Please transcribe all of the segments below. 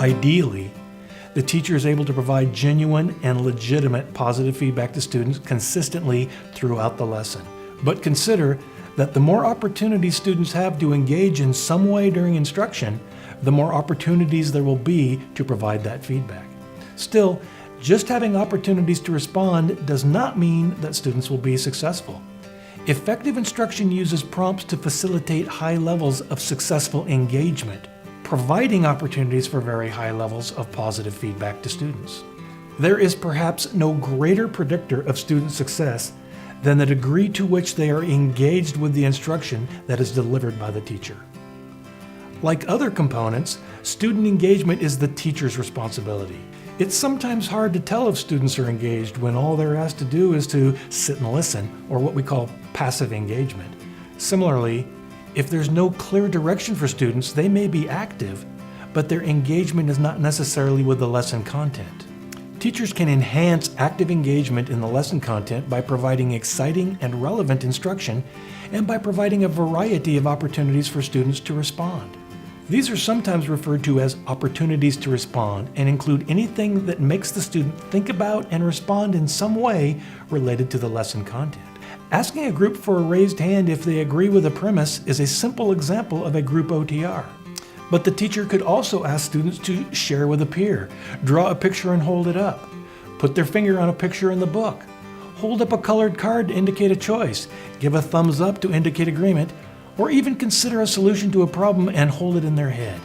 Ideally, the teacher is able to provide genuine and legitimate positive feedback to students consistently throughout the lesson. But consider that the more opportunities students have to engage in some way during instruction, the more opportunities there will be to provide that feedback. Still, just having opportunities to respond does not mean that students will be successful. Effective instruction uses prompts to facilitate high levels of successful engagement, providing opportunities for very high levels of positive feedback to students. There is perhaps no greater predictor of student success than the degree to which they are engaged with the instruction that is delivered by the teacher. Like other components, student engagement is the teacher's responsibility. It's sometimes hard to tell if students are engaged when all they're asked to do is to sit and listen, or what we call passive engagement. Similarly, if there's no clear direction for students, they may be active, but their engagement is not necessarily with the lesson content. Teachers can enhance active engagement in the lesson content by providing exciting and relevant instruction and by providing a variety of opportunities for students to respond. These are sometimes referred to as opportunities to respond and include anything that makes the student think about and respond in some way related to the lesson content. Asking a group for a raised hand if they agree with a premise is a simple example of a group OTR. But the teacher could also ask students to share with a peer, draw a picture and hold it up, put their finger on a picture in the book, hold up a colored card to indicate a choice, give a thumbs up to indicate agreement, or even consider a solution to a problem and hold it in their head.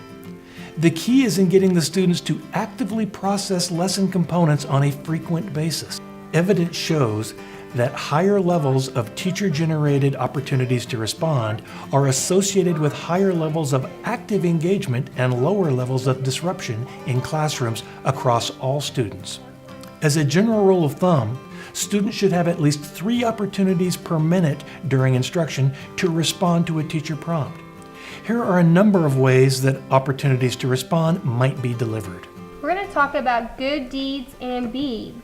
The key is in getting the students to actively process lesson components on a frequent basis. Evidence shows that higher levels of teacher-generated opportunities to respond are associated with higher levels of active engagement and lower levels of disruption in classrooms across all students. As a general rule of thumb, students should have at least 3 opportunities per minute during instruction to respond to a teacher prompt. Here are a number of ways that opportunities to respond might be delivered. We're going to talk about good deeds and beads.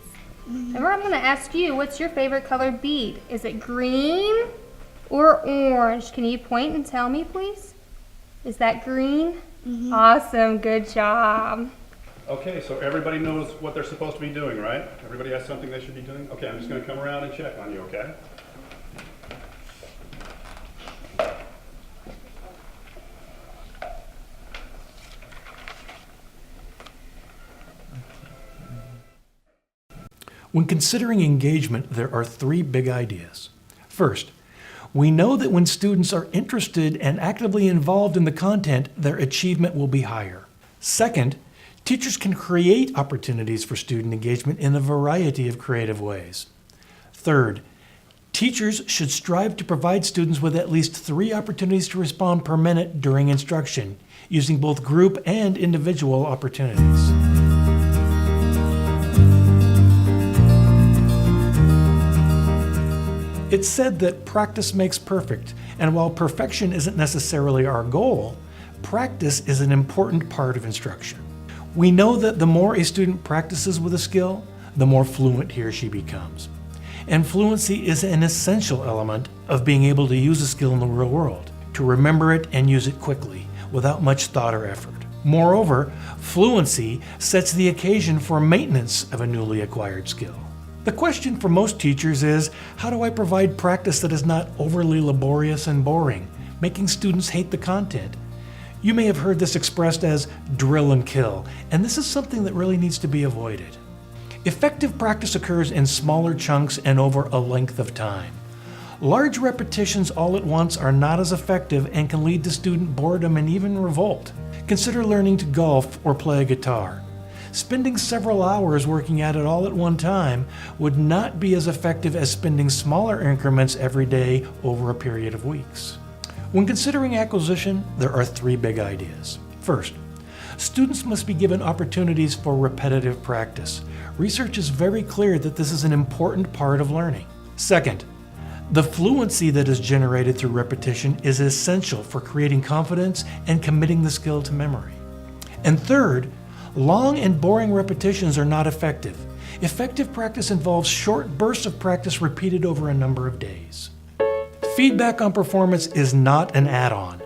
And I'm going to ask you, what's your favorite colored bead? Is it green or orange? Can you point and tell me, please? Is that green? Awesome, good job. Okay, so everybody knows what they're supposed to be doing, right? Everybody has something they should be doing? Okay, I'm just going to come around and check on you, okay? When considering engagement, there are 3 big ideas. First, we know that when students are interested and actively involved in the content, their achievement will be higher. Second, teachers can create opportunities for student engagement in a variety of creative ways. Third, teachers should strive to provide students with at least 3 opportunities to respond per minute during instruction, using both group and individual opportunities. It's said that practice makes perfect, and while perfection isn't necessarily our goal, practice is an important part of instruction. We know that the more a student practices with a skill, the more fluent he or she becomes. And fluency is an essential element of being able to use a skill in the real world, to remember it and use it quickly, without much thought or effort. Moreover, fluency sets the occasion for maintenance of a newly acquired skill. The question for most teachers is, how do I provide practice that is not overly laborious and boring, making students hate the content? You may have heard this expressed as drill and kill, and this is something that really needs to be avoided. Effective practice occurs in smaller chunks and over a length of time. Large repetitions all at once are not as effective and can lead to student boredom and even revolt. Consider learning to golf or play a guitar. Spending several hours working at it all at one time would not be as effective as spending smaller increments every day over a period of weeks. When considering acquisition, there are 3 big ideas. First, students must be given opportunities for repetitive practice. Research is very clear that this is an important part of learning. Second, the fluency that is generated through repetition is essential for creating confidence and committing the skill to memory. And third, long and boring repetitions are not effective. Effective practice involves short bursts of practice repeated over a number of days. Feedback on performance is not an add-on.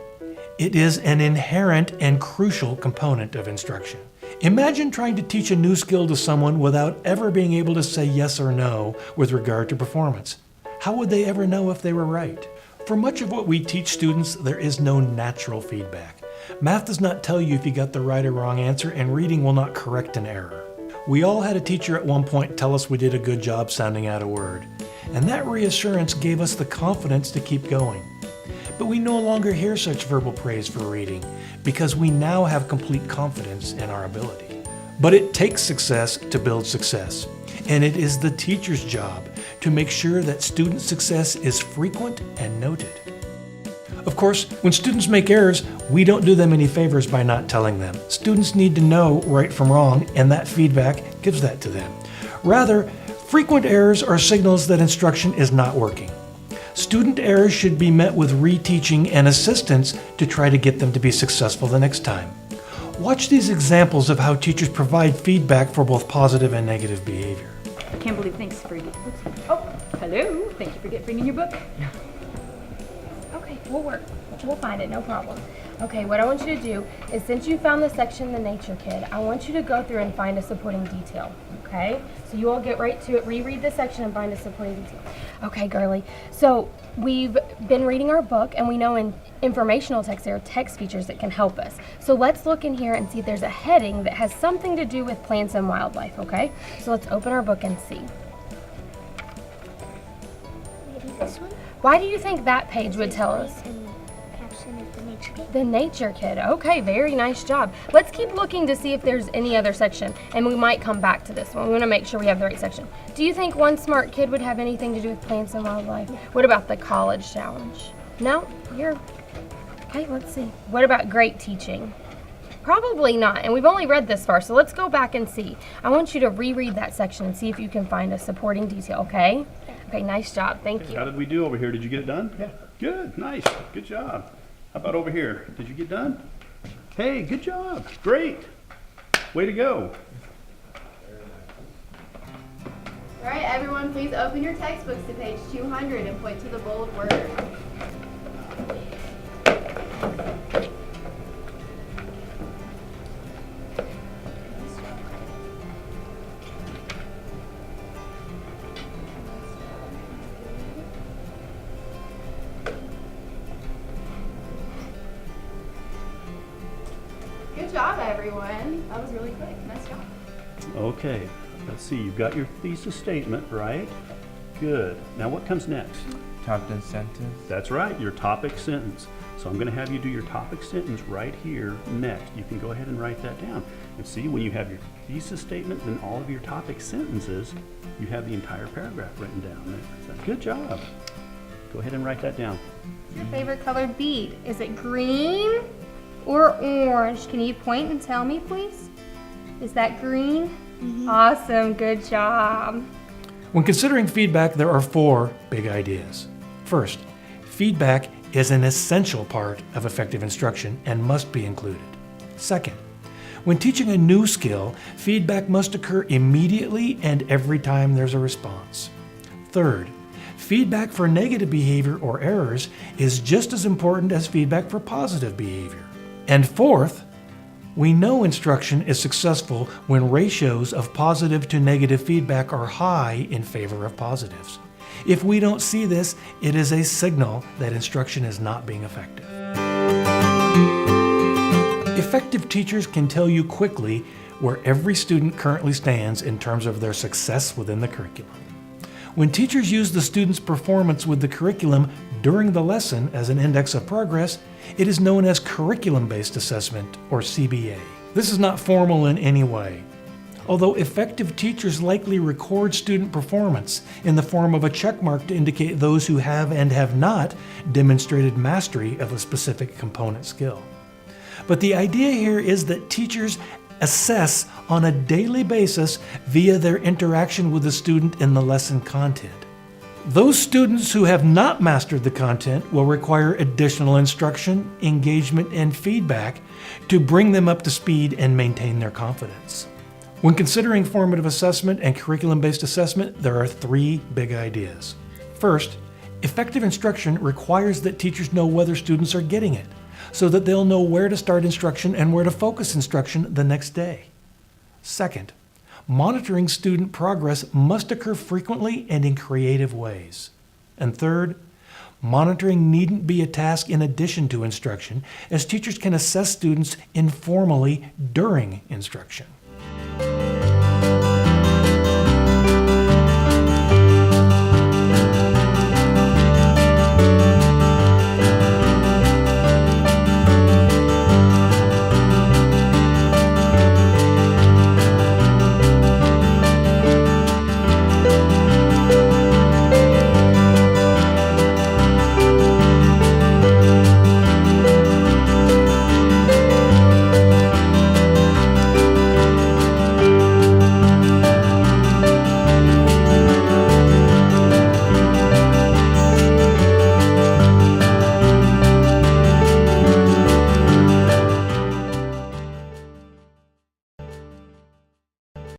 It is an inherent and crucial component of instruction. Imagine trying to teach a new skill to someone without ever being able to say yes or no with regard to performance. How would they ever know if they were right? For much of what we teach students, there is no natural feedback. Math does not tell you if you got the right or wrong answer, and reading will not correct an error. We all had a teacher at one point tell us we did a good job sounding out a word, and that reassurance gave us the confidence to keep going. But we no longer hear such verbal praise for reading because we now have complete confidence in our ability. But it takes success to build success, and it is the teacher's job to make sure that student success is frequent and noted. Of course, when students make errors, we don't do them any favors by not telling them. Students need to know right from wrong, and that feedback gives that to them. Rather, frequent errors are signals that instruction is not working. Student errors should be met with reteaching and assistance to try to get them to be successful the next time. Watch these examples of how teachers provide feedback for both positive and negative behavior. I can't believe, thanks for oh, hello, thank you for bringing your book. Okay, we'll find it, no problem. Okay, what I want you to do is, since you found the section, the nature kid, I want you to go through and find a supporting detail, okay? So you all get right to it, reread the section and find a supporting detail. Okay, girly. So we've been reading our book, and we know in informational text there are text features that can help us. So let's look in here and see if there's a heading that has something to do with plants and wildlife, okay? So let's open our book and see. Maybe this one? Why do you think that page would tell us? Caption is the nature kid. The nature kid. Okay, very nice job. Let's keep looking to see if there's any other section, and we might come back to this one. We want to make sure we have the right section. Do you think One Smart Kid would have anything to do with plants and wildlife? What about the college challenge? No? You're... Okay, let's see. What about great teaching? Probably not, and we've only read this far, so let's go back and see. I want you to reread that section and see if you can find a supporting detail, okay? Okay, nice job. Thank you. How did we do over here? Did you get it done? Yeah. Good, nice, good job. How about over here? Did you get done? Hey, good job, great. Way to go. All right, everyone, please open your textbooks to page 200 and point to the bold word. Good job, everyone. That was really quick. Nice job. Okay, let's see, you've got your thesis statement, right? Good. Now what comes next? Topic sentence. That's right, your topic sentence. So I'm going to have you do your topic sentence right here next. You can go ahead and write that down. And see, when you have your thesis statement and all of your topic sentences, you have the entire paragraph written down there. So good job. Go ahead and write that down. What's your favorite colored bead? Is it green or orange? Can you point and tell me, please? Is that green? Mm-hmm. Awesome, good job. When considering feedback, there are 4 big ideas. First, feedback is an essential part of effective instruction and must be included. Second, when teaching a new skill, feedback must occur immediately and every time there's a response. Third, feedback for negative behavior or errors is just as important as feedback for positive behavior. And fourth, we know instruction is successful when ratios of positive to negative feedback are high in favor of positives. If we don't see this, it is a signal that instruction is not being effective. Effective teachers can tell you quickly where every student currently stands in terms of their success within the curriculum. When teachers use the student's performance with the curriculum during the lesson as an index of progress, it is known as curriculum-based assessment, or CBA. This is not formal in any way. Although effective teachers likely record student performance in the form of a check mark to indicate those who have and have not demonstrated mastery of a specific component skill. But the idea here is that teachers assess on a daily basis via their interaction with the student in the lesson content. Those students who have not mastered the content will require additional instruction, engagement, and feedback to bring them up to speed and maintain their confidence. When considering formative assessment and curriculum-based assessment, there are 3 big ideas. First, effective instruction requires that teachers know whether students are getting it, so that they'll know where to start instruction and where to focus instruction the next day. Second, monitoring student progress must occur frequently and in creative ways. And third, monitoring needn't be a task in addition to instruction, as teachers can assess students informally during instruction.